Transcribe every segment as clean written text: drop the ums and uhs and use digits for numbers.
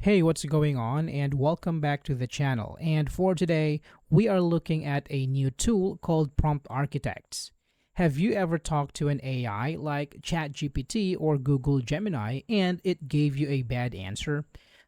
Hey, what's going on? And welcome back to the channel. And for today, we are looking at a new tool called Prompt Architects. Have you ever talked to an AI like ChatGPT or Google Gemini and it gave you a bad answer?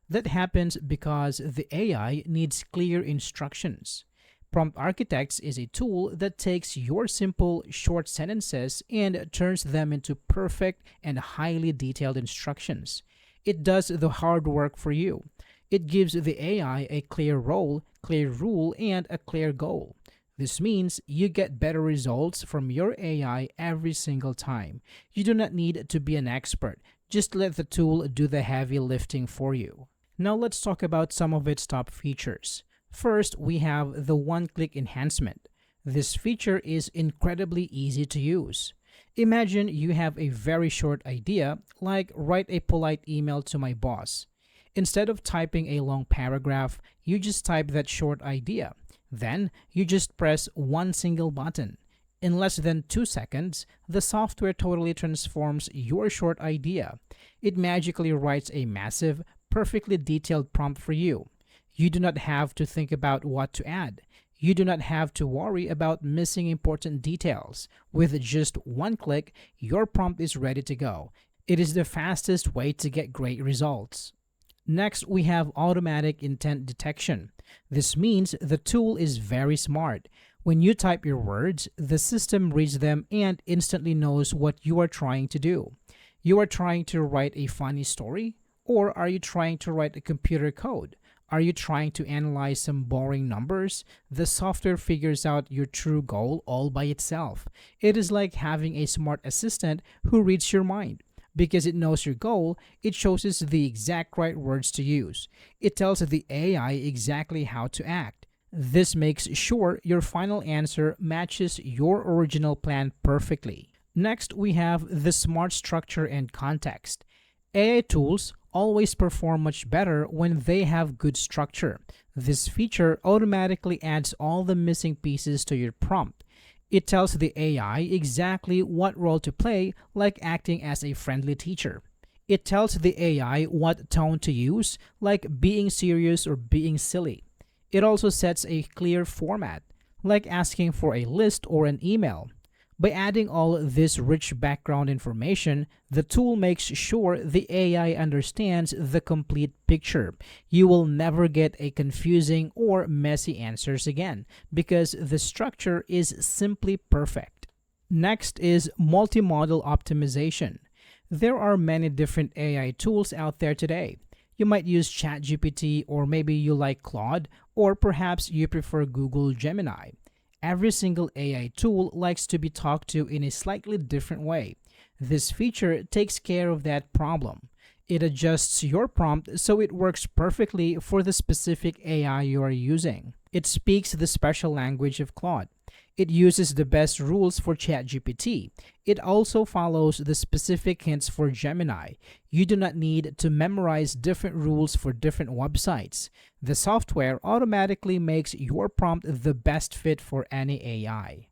That happens because the AI needs clear instructions. Prompt Architects is a tool that takes your simple, short sentences and turns them into perfect and highly detailed instructions. It does the hard work for you. It gives the AI a clear role, clear rule, and a clear goal. This means you get better results from your AI every single time. You do not need to be an expert. Just let the tool do the heavy lifting for you. Now let's talk about some of its top features. First, we have the one-click enhancement. This feature is incredibly easy to use. Imagine you have a very short idea, like write a polite email to my boss. Instead of typing a long paragraph, you just type that short idea. Then, you just press one single button. In less than 2 seconds, the software totally transforms your short idea. It magically writes a massive, perfectly detailed prompt for you. You do not have to think about what to add. You do not have to worry about missing important details. With just one click, your prompt is ready to go. It is the fastest way to get great results. Next, we have automatic intent detection. This means the tool is very smart. When you type your words, the system reads them and instantly knows what you are trying to do. You are trying to write a funny story? Or are you trying to write a computer code? Are you trying to analyze some boring numbers? The software figures out your true goal all by itself. It is like having a smart assistant who reads your mind. Because it knows your goal, it chooses the exact right words to use. It tells the AI exactly how to act. This makes sure your final answer matches your original plan perfectly. Next, we have the smart structure and context. AI tools always perform much better when they have good structure. This feature automatically adds all the missing pieces to your prompt. It tells the AI exactly what role to play, like acting as a friendly teacher. It tells the AI what tone to use, like being serious or being silly. It also sets a clear format, like asking for a list or an email. By adding all this rich background information, the tool makes sure the AI understands the complete picture. You will never get a confusing or messy answers again because the structure is simply perfect. Next is multimodal optimization. There are many different AI tools out there today. You might use ChatGPT, or maybe you like Claude, or perhaps you prefer Google Gemini. Every single AI tool likes to be talked to in a slightly different way. This feature takes care of that problem. It adjusts your prompt so it works perfectly for the specific AI you are using. It speaks the special language of Claude. It uses the best rules for ChatGPT. It also follows the specific hints for Gemini. You do not need to memorize different rules for different websites. The software automatically makes your prompt the best fit for any AI.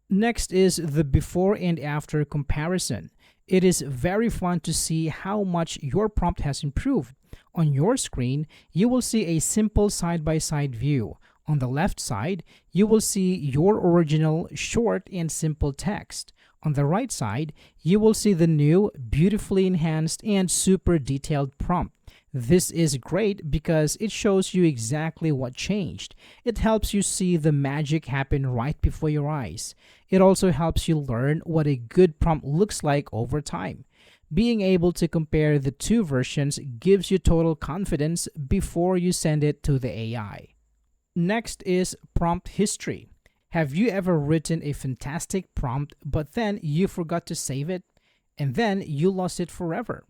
Next is the before and after comparison. It is very fun to see how much your prompt has improved. On your screen, you will see a simple side-by-side view. On the left side, you will see your original short and simple text. On the right side, you will see the new, beautifully enhanced and super detailed prompt. This is great because it shows you exactly what changed. It helps you see the magic happen right before your eyes. It also helps you learn what a good prompt looks like over time. Being able to compare the two versions gives you total confidence before you send it to the AI. Next is prompt history. Have you ever written a fantastic prompt but then you forgot to save it? And then you lost it forever?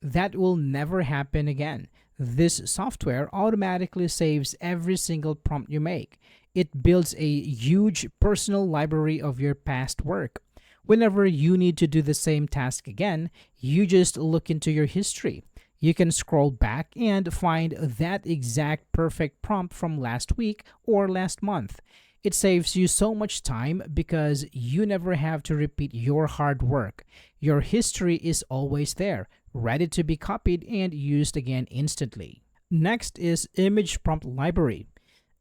That will never happen again. This software automatically saves every single prompt you make. It builds a huge personal library of your past work. Whenever you need to do the same task again, you just look into your history. You can scroll back and find that exact perfect prompt from last week or last month. It saves you so much time because you never have to repeat your hard work. Your history is always there, ready to be copied and used again instantly. Next is Image Prompt Library.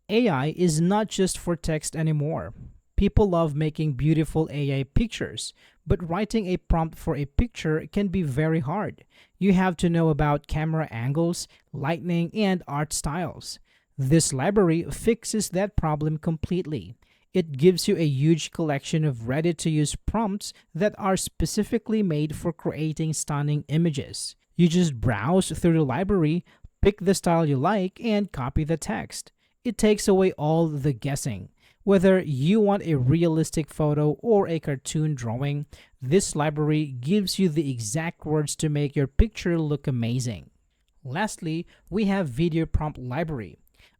AI is not just for text anymore. People love making beautiful AI pictures, but writing a prompt for a picture can be very hard. You have to know about camera angles, lighting, and art styles. This library fixes that problem completely. It gives you a huge collection of ready-to-use prompts that are specifically made for creating stunning images. You just browse through the library, pick the style you like, and copy the text. It takes away all the guessing. Whether you want a realistic photo or a cartoon drawing, this library gives you the exact words to make your picture look amazing. Lastly, we have Video Prompt Library.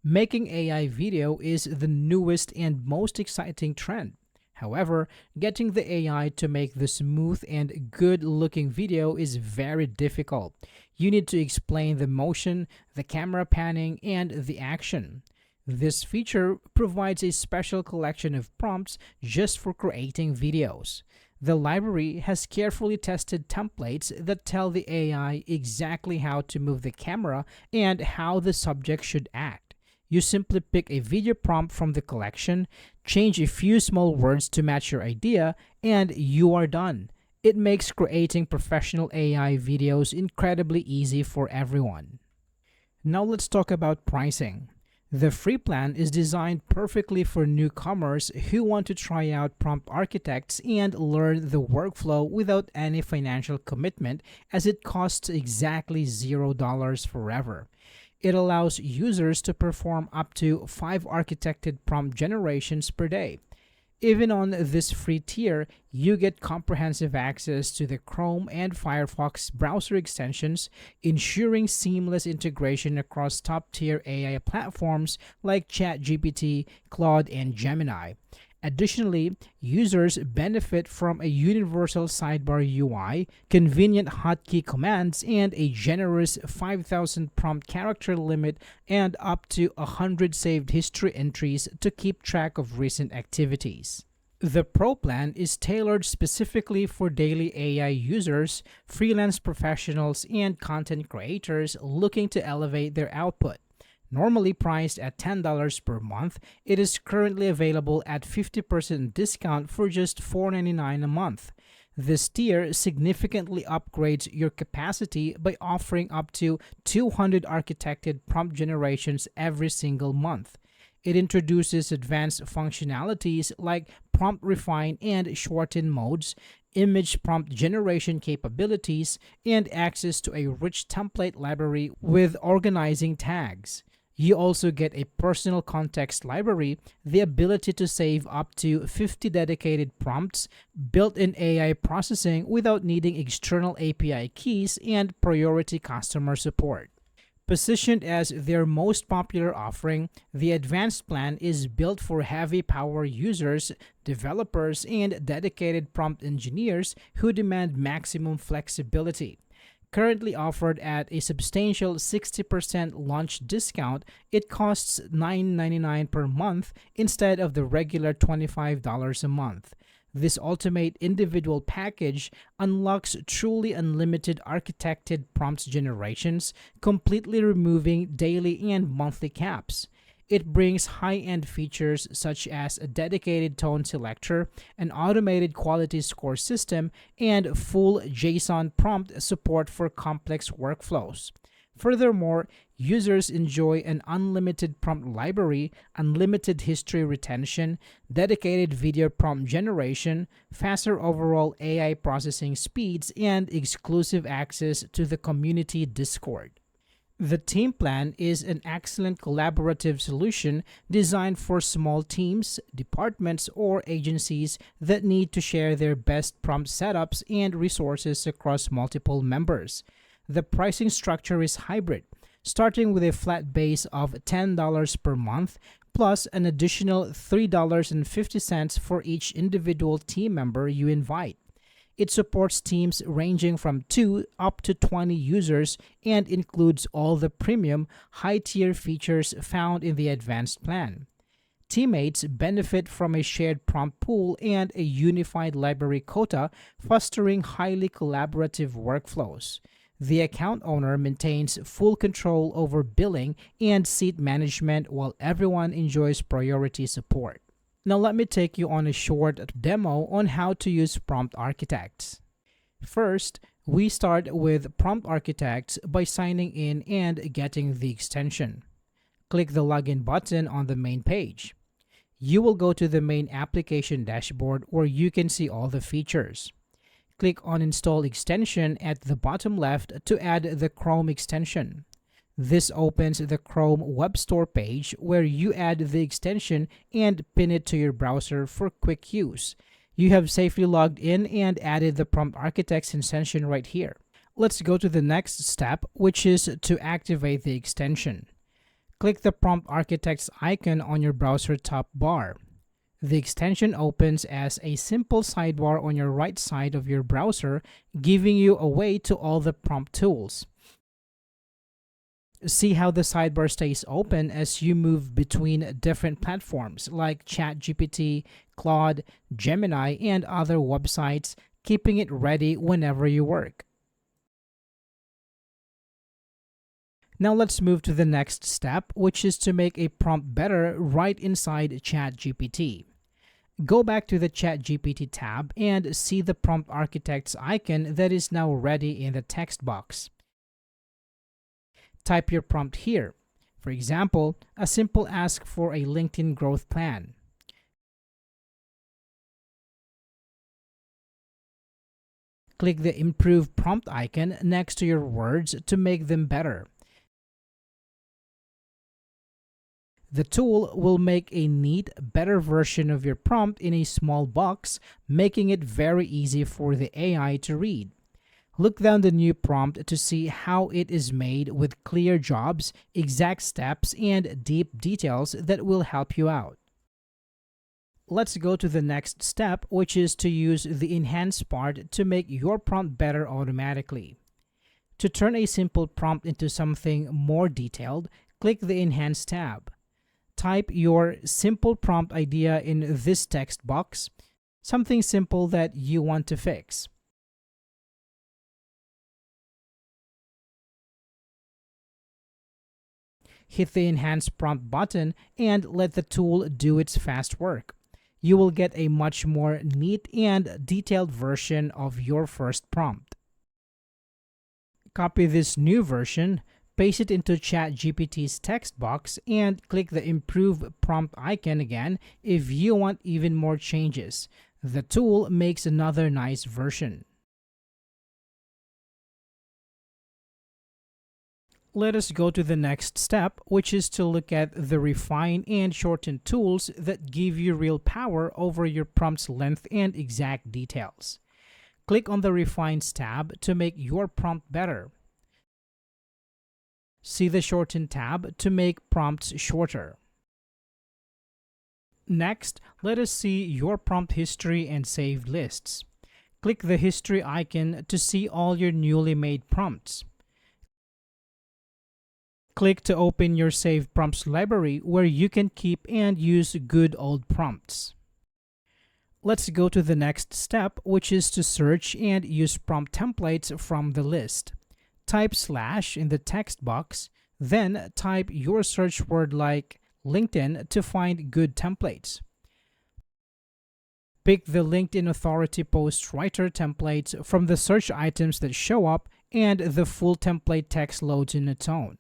Making AI video is the newest and most exciting trend. However, getting the AI to make the smooth and good-looking video is very difficult. You need to explain the motion, the camera panning, and the action. This feature provides a special collection of prompts just for creating videos. The library has carefully tested templates that tell the AI exactly how to move the camera and how the subject should act. You simply pick a video prompt from the collection, change a few small words to match your idea, and you are done. It makes creating professional AI videos incredibly easy for everyone. Now let's talk about pricing. The free plan is designed perfectly for newcomers who want to try out Prompt Architects and learn the workflow without any financial commitment, as it costs exactly $0 forever. It allows users to perform up to 5 architected prompt generations per day. Even on this free tier, you get comprehensive access to the Chrome and Firefox browser extensions, ensuring seamless integration across top-tier AI platforms like ChatGPT, Claude, and Gemini. Additionally, users benefit from a universal sidebar UI, convenient hotkey commands, and a generous 5,000 prompt character limit and up to 100 saved history entries to keep track of recent activities. The Pro plan is tailored specifically for daily AI users, freelance professionals, and content creators looking to elevate their output. Normally priced at $10 per month, it is currently available at 50% discount for just $4.99 a month. This tier significantly upgrades your capacity by offering up to 200 architected prompt generations every single month. It introduces advanced functionalities like prompt refine and shorten modes, image prompt generation capabilities, and access to a rich template library with organizing tags. You also get a personal context library, the ability to save up to 50 dedicated prompts, built-in AI processing without needing external API keys, and priority customer support. Positioned as their most popular offering, the Advanced plan is built for heavy power users, developers, and dedicated prompt engineers who demand maximum flexibility. Currently offered at a substantial 60% launch discount, it costs $9.99 per month instead of the regular $25 a month. This ultimate individual package unlocks truly unlimited architected prompt generations, completely removing daily and monthly caps. It brings high-end features such as a dedicated tone selector, an automated quality score system, and full JSON prompt support for complex workflows. Furthermore, users enjoy an unlimited prompt library, unlimited history retention, dedicated video prompt generation, faster overall AI processing speeds, and exclusive access to the community Discord. The Team Plan is an excellent collaborative solution designed for small teams, departments, or agencies that need to share their best prompt setups and resources across multiple members. The pricing structure is hybrid, starting with a flat base of $10 per month, plus an additional $3.50 for each individual team member you invite. It supports teams ranging from 2 up to 20 users and includes all the premium, high-tier features found in the Advanced plan. Teammates benefit from a shared prompt pool and a unified library quota, fostering highly collaborative workflows. The account owner maintains full control over billing and seat management while everyone enjoys priority support. Now let me take you on a short demo on how to use Prompt Architects. First, we start with Prompt Architects by signing in and getting the extension. Click the Login button on the main page. You will go to the main application dashboard where you can see all the features. Click on Install Extension at the bottom left to add the Chrome extension. This opens the Chrome Web Store page where you add the extension and pin it to your browser for quick use. You have safely logged in and added the Prompt Architects extension right here. Let's go to the next step, which is to activate the extension. Click the Prompt Architects icon on your browser top bar. The extension opens as a simple sidebar on your right side of your browser, giving you a way to all the prompt tools. See how the sidebar stays open as you move between different platforms like ChatGPT, Claude, Gemini, and other websites, keeping it ready whenever you work. Now let's move to the next step, which is to make a prompt better right inside ChatGPT. Go back to the ChatGPT tab and see the Prompt Architects icon that is now ready in the text box. Type your prompt here. For example, a simple ask for a LinkedIn growth plan. Click the Improve Prompt icon next to your words to make them better. The tool will make a neat, better version of your prompt in a small box, making it very easy for the AI to read. Look down the new prompt to see how it is made with clear jobs, exact steps, and deep details that will help you out. Let's go to the next step, which is to use the Enhance part to make your prompt better automatically. To turn a simple prompt into something more detailed, click the Enhance tab. Type your simple prompt idea in this text box, something simple that you want to fix. Hit the Enhance Prompt button and let the tool do its fast work. You will get a much more neat and detailed version of your first prompt. Copy this new version, paste it into ChatGPT's text box, and click the Improve Prompt icon again if you want even more changes. The tool makes another nice version. Let us go to the next step, which is to look at the refine and shorten tools that give you real power over your prompt's length and exact details. Click on the Refines tab to make your prompt better. See the Shorten tab to make prompts shorter. Next, let us see your prompt history and saved lists. Click the History icon to see all your newly made prompts. Click to open your saved prompts library where you can keep and use good old prompts. Let's go to the next step, which is to search and use prompt templates from the list. Type / in the text box, then type your search word like LinkedIn to find good templates. Pick the LinkedIn Authority Post Writer templates from the search items that show up, and the full template text loads in its own.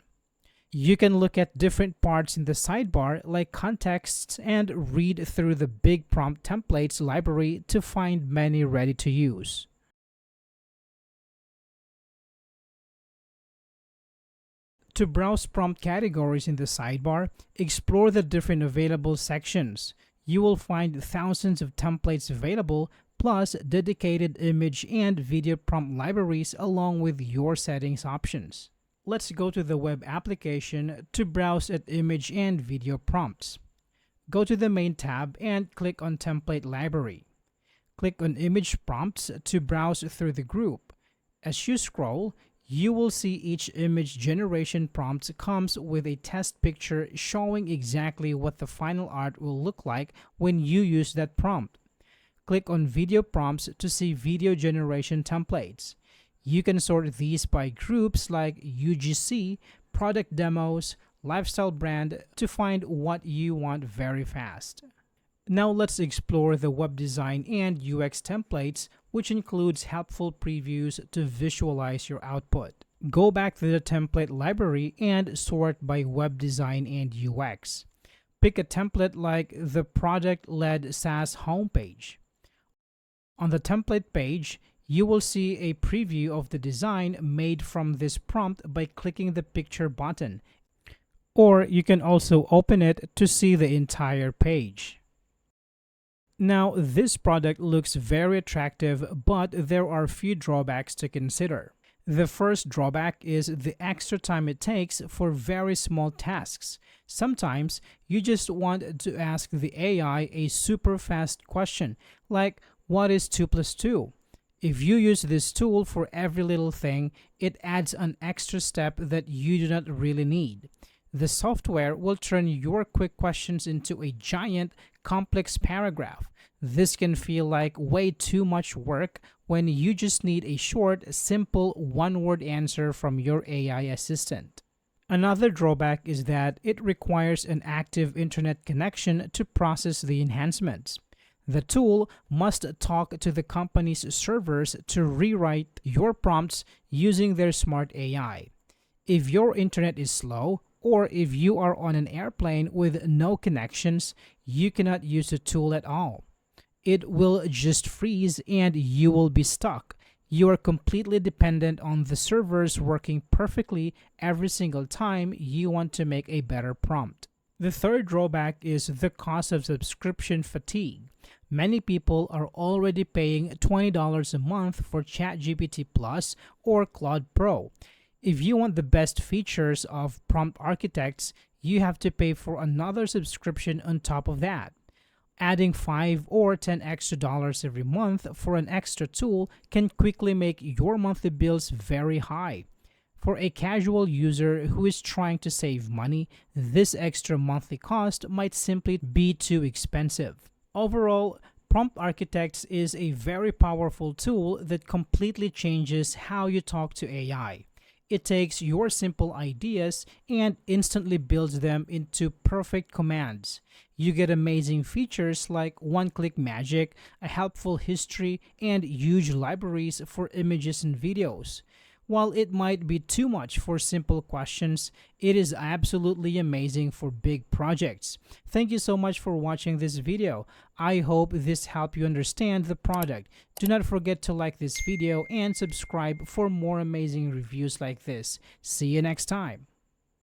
You can look at different parts in the sidebar like contexts and read through the big prompt templates library to find many ready to use. To browse prompt categories in the sidebar, explore the different available sections. You will find thousands of templates available, plus dedicated image and video prompt libraries along with your settings options. Let's go to the web application to browse at image and video prompts. Go to the main tab and click on Template Library. Click on Image Prompts to browse through the group. As you scroll, You will see each image generation prompt comes with a test picture showing exactly what the final art will look like when you use that prompt. Click on Video Prompts to see video generation templates. You can sort these by groups like UGC, product demos, lifestyle brand to find what you want very fast. Now let's explore the web design and UX templates, which includes helpful previews to visualize your output. Go back to the template library and sort by web design and UX. Pick a template like the product-led SaaS homepage. On the template page, you will see a preview of the design made from this prompt by clicking the picture button, or you can also open it to see the entire page. Now, this product looks very attractive, but there are a few drawbacks to consider. The first drawback is the extra time it takes for very small tasks. Sometimes you just want to ask the AI a super fast question, like what is 2 plus 2? If you use this tool for every little thing, it adds an extra step that you do not really need. The software will turn your quick questions into a giant, complex paragraph. This can feel like way too much work when you just need a short, simple, one-word answer from your AI assistant. Another drawback is that it requires an active internet connection to process the enhancements. The tool must talk to the company's servers to rewrite your prompts using their smart AI. If your internet is slow, or if you are on an airplane with no connections, you cannot use the tool at all. It will just freeze and you will be stuck. You are completely dependent on the servers working perfectly every single time you want to make a better prompt. The third drawback is the cost of subscription fatigue. Many people are already paying $20 a month for ChatGPT Plus or Claude Pro. If you want the best features of Prompt Architects, you have to pay for another subscription on top of that. Adding $5 or $10 extra every month for an extra tool can quickly make your monthly bills very high. For a casual user who is trying to save money, this extra monthly cost might simply be too expensive. Overall, Prompt Architects is a very powerful tool that completely changes how you talk to AI. It takes your simple ideas and instantly builds them into perfect commands. You get amazing features like one-click magic, a helpful history, and huge libraries for images and videos. While it might be too much for simple questions, it is absolutely amazing for big projects. Thank you so much for watching this video. I hope this helped you understand the product. Do not forget to like this video and subscribe for more amazing reviews like this. See you next time.